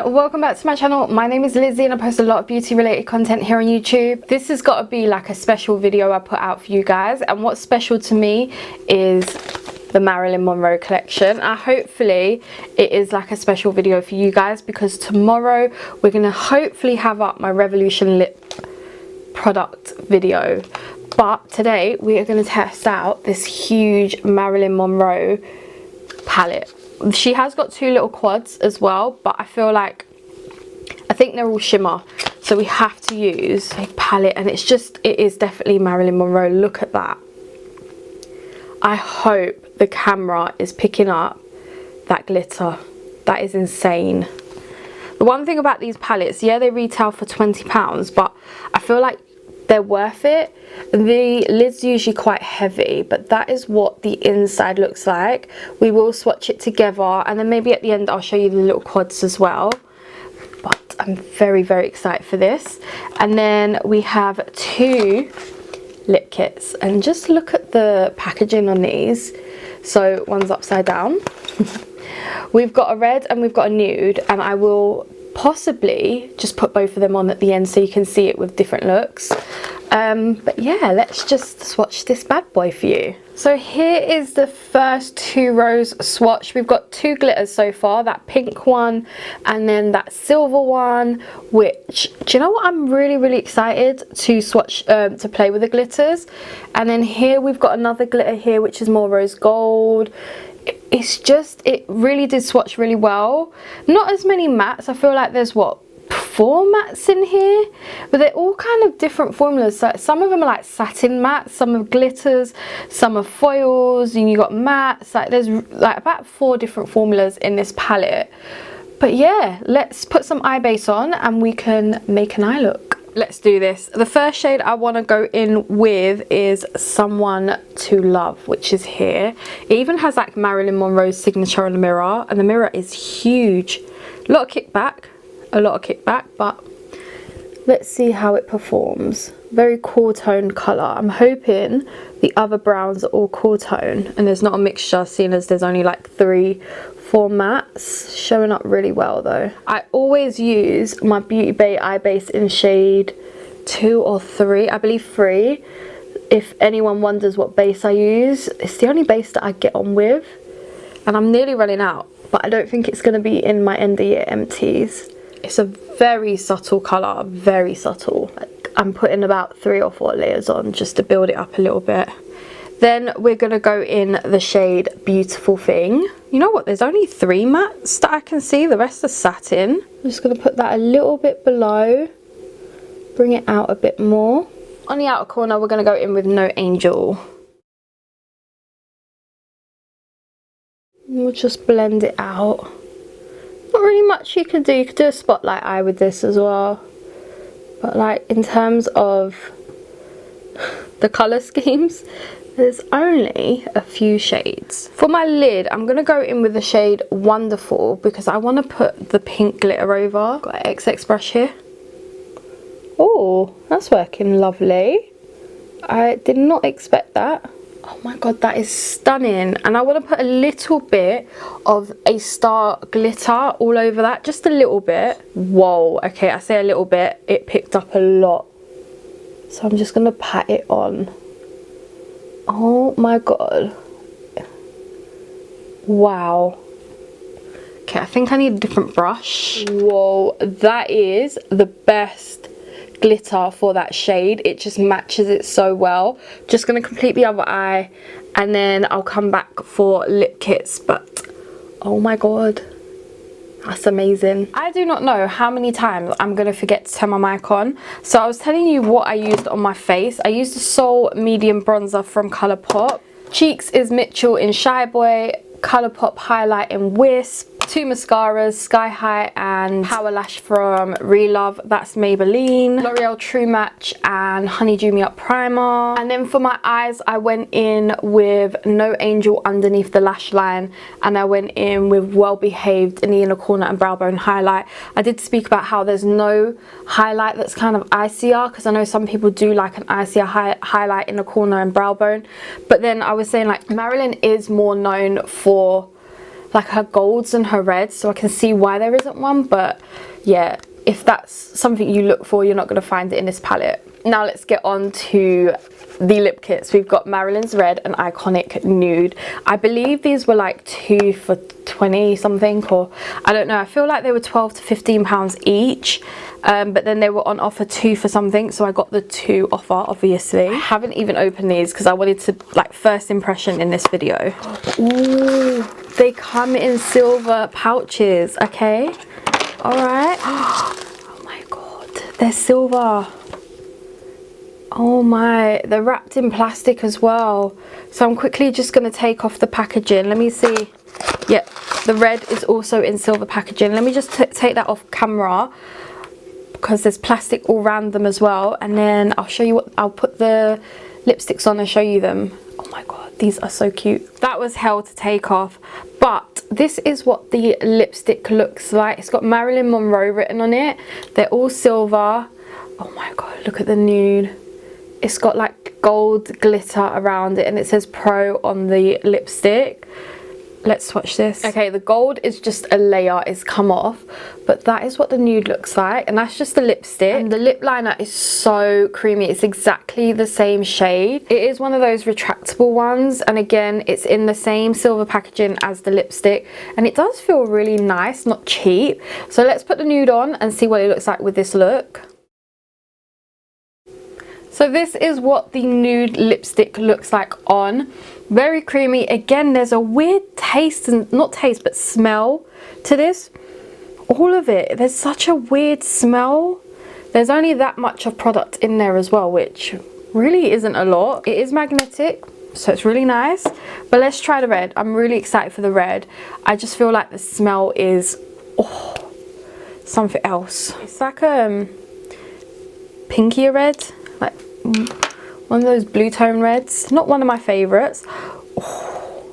Welcome back to my channel. My name is Lizzie and I post a lot of beauty related content here on YouTube. This has got to be like a special video I put out for you guys, and what's special to me is the Marilyn Monroe collection. Hopefully it is like a special video for you guys, because tomorrow we're going to hopefully have up my Revolution lip product video, but today we are going to test out this huge Marilyn Monroe palette. She has got two little quads as well, but I think they're all shimmer, so we have to use a palette, and it is definitely Marilyn Monroe. Look at that. I hope the camera is picking up that glitter. That is insane. The one thing about these palettes, yeah, they retail for £20, but I feel like they're worth it. The lid's usually quite heavy, but that is what the inside looks like. We will swatch it together, and then maybe at the end I'll show you the little quads as well. But I'm very, very excited for this. And then we have two lip kits, and just look at the packaging on these. So one's upside down. We've got a red and we've got a nude, and I will possibly just put both of them on at the end so you can see it with different looks. But yeah, let's just swatch this bad boy for you. So here is the first two rows swatch. We've got two glitters so far, that pink one and then that silver one, which, do you know what, I'm really excited to swatch, to play with the glitters. And then here we've got another glitter here, which is more rose gold. It really did swatch really well. Not as many mattes. I feel like there's what, 4 mattes in here, but they're all kind of different formulas. So some of them are like satin mattes, some are glitters, some are foils, and you got mattes. Like there's like about 4 different formulas in this palette. But yeah, let's put some eye base on and we can make an eye look. Let's do this. The first shade I want to go in with is Someone to Love, which is here. It even has like Marilyn Monroe's signature on the mirror, and the mirror is huge. A lot of kickback, but let's see how it performs. Very cool tone colour. I'm hoping the other browns are all cool tone and there's not a mixture, seeing as there's only like 3-4 mattes. Showing up really well though. I always use my Beauty Bay eye base in shade 2 or 3, I believe 3. If anyone wonders what base I use, it's the only base that I get on with, and I'm nearly running out, but I don't think it's going to be in my end of year empties. It's a very subtle colour, very subtle. Like, I'm putting about 3 or 4 layers on just to build it up a little bit. Then we're going to go in the shade Beautiful Thing. You know what, there's only 3 mattes that I can see, the rest are satin. I'm just going to put that a little bit below, bring it out a bit more. On the outer corner we're going to go in with No Angel. We'll just blend it out. Not really much you could do. You could do a spotlight eye with this as well, but like in terms of the colour schemes, there's only a few shades. For my lid, I'm going to go in with the shade Wonderful, because I want to put the pink glitter over. Got an XX brush here. Oh, that's working lovely. I did not expect that. Oh my god, that is stunning. And I want to put a little bit of a star glitter all over that, just a little bit. Whoa, okay, I say a little bit, it picked up a lot, so I'm just going to pat it on. Oh my god, wow. Okay, I think I need a different brush. Whoa, that is the best glitter for that shade. It just matches it so well. Just going to complete the other eye and then I'll come back for lip kits. But oh my god, that's amazing. I do not know how many times I'm going to forget to turn my mic on. So I was telling you what I used on my face. I used the Soul Medium Bronzer from Colourpop. Cheeks is Mitchell in Shy Boy. Colourpop highlight in Wisp. two mascaras, Sky High and Power Lash from Relove, that's Maybelline, L'Oreal True Match and Honeydew Me Up Primer. And then for my eyes, I went in with No Angel underneath the lash line, and I went in with Well Behaved in the inner corner and brow bone highlight. I did speak about how there's no highlight that's kind of icier, because I know some people do like an icier highlight in the corner and brow bone. But then I was saying, like, Marilyn is more known for like her golds and her reds, so I can see why there isn't one. But yeah, if that's something you look for, you're not going to find it in this palette. Now let's get on to the lip kits. We've got Marilyn's Red and Iconic Nude. I believe these were like 2 for 20 something, or I don't know. I feel like they were 12 to 15 pounds each, but then they were on offer 2 for something, so I got the 2 offer, obviously. I haven't even opened these because I wanted to, like, first impression in this video. Ooh, they come in silver pouches. Okay, all right. Oh my god, they're silver. Oh my, they're wrapped in plastic as well. So I'm quickly just going to take off the packaging. Let me see. Yep, the red is also in silver packaging. Let me just take that off camera, because there's plastic all around them as well. And then I'll show you what, I'll put the lipsticks on and show you them. Oh my god, these are so cute. That was hell to take off. But this is what the lipstick looks like. It's got Marilyn Monroe written on it. They're all silver. Oh my god, look at the nude. It's got like gold glitter around it, and it says Pro on the lipstick. Let's swatch this. Okay, the gold is just a layer, it's come off, but that is what the nude looks like, and that's just the lipstick. And the lip liner is so creamy. It's exactly the same shade. It is one of those retractable ones, and again, it's in the same silver packaging as the lipstick, and it does feel really nice, not cheap. So let's put the nude on and see what it looks like with this look. So this is what the nude lipstick looks like on. Very creamy. Again, there's a weird taste, and not taste, but smell to this. All of it. There's such a weird smell. There's only that much of product in there as well, which really isn't a lot. It is magnetic, so it's really nice. But let's try the red. I'm really excited for the red. I just feel like the smell is something else. It's like pinkier red. Like one of those blue tone reds. Not one of my favorites. Oh,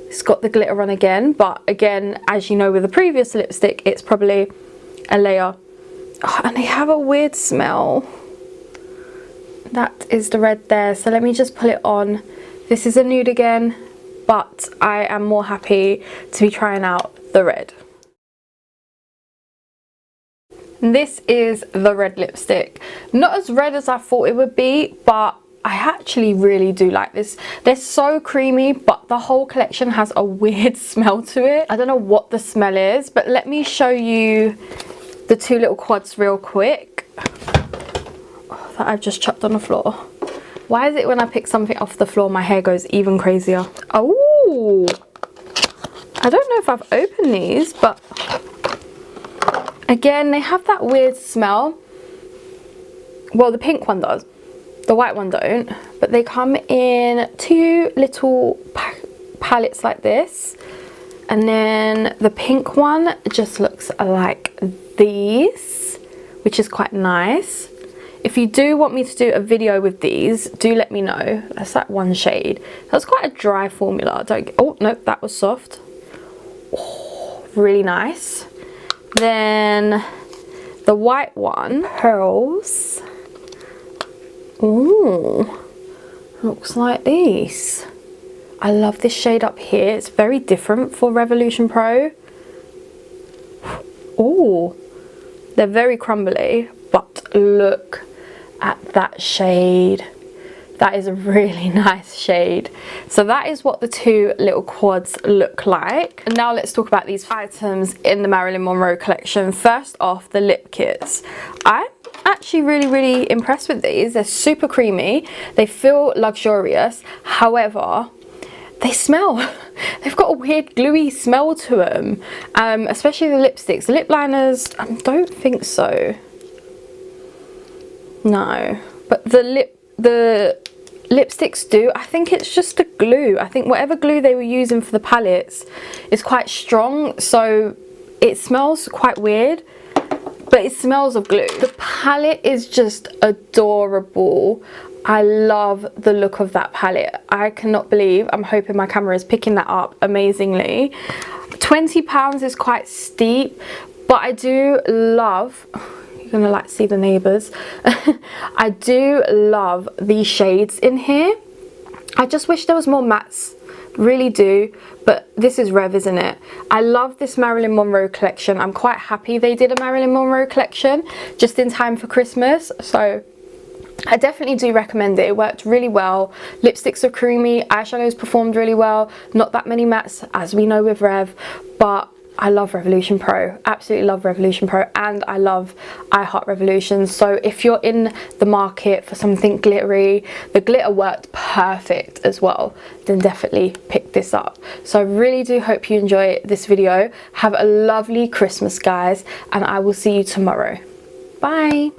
it's got the glitter on again, but again, as you know with the previous lipstick, it's probably a layer. Oh, and they have a weird smell. That is the red there. So let me just pull it on. This is a nude again, but I am more happy to be trying out the red. This is the red lipstick. Not as red as I thought it would be, but I actually really do like this. They're so creamy, but the whole collection has a weird smell to it. I don't know what the smell is, but let me show you the 2 little quads real quick that I've just chucked on the floor. Why is it when I pick something off the floor, my hair goes even crazier? Oh, I don't know if I've opened these, but again, they have that weird smell. Well, the pink one does. The white one don't. But they come in 2 little palettes like this. And then the pink one just looks like these, which is quite nice. If you do want me to do a video with these, do let me know. That's that one shade. That's quite a dry formula. Oh, no, that was soft. Oh, really nice. Then the white one, Pearls. Ooh, looks like this. I love this shade up here. It's very different for Revolution Pro. Ooh, they're very crumbly, but look at that shade. That is a really nice shade. So that is what the 2 little quads look like. And now let's talk about these items in the Marilyn Monroe collection. First off, the lip kits. I'm actually really impressed with these. They're super creamy. They feel luxurious. However, they smell. They've got a weird gluey smell to them. Especially the lipsticks. The lip liners, I don't think so. No. But the lipsticks do. I think it's just the glue. I think whatever glue they were using for the palettes is quite strong, so it smells quite weird, but it smells of glue. The palette is just adorable. I love the look of that palette. I cannot believe, I'm hoping my camera is picking that up amazingly. £20 is quite steep, but I do love, you're gonna like see the neighbours. I do love these shades in here. I just wish there was more mattes, really do, but this is Rev, isn't it? I love this Marilyn Monroe collection. I'm quite happy they did a Marilyn Monroe collection just in time for Christmas, so I definitely do recommend it. It worked really well. Lipsticks are creamy, eyeshadows performed really well, not that many mattes as we know with Rev, but I love Revolution Pro, absolutely love Revolution Pro, and I love I Heart Revolution. So if you're in the market for something glittery, the glitter worked perfect as well, then definitely pick this up. So I really do hope you enjoy this video. Have a lovely Christmas, guys, and I will see you tomorrow. Bye.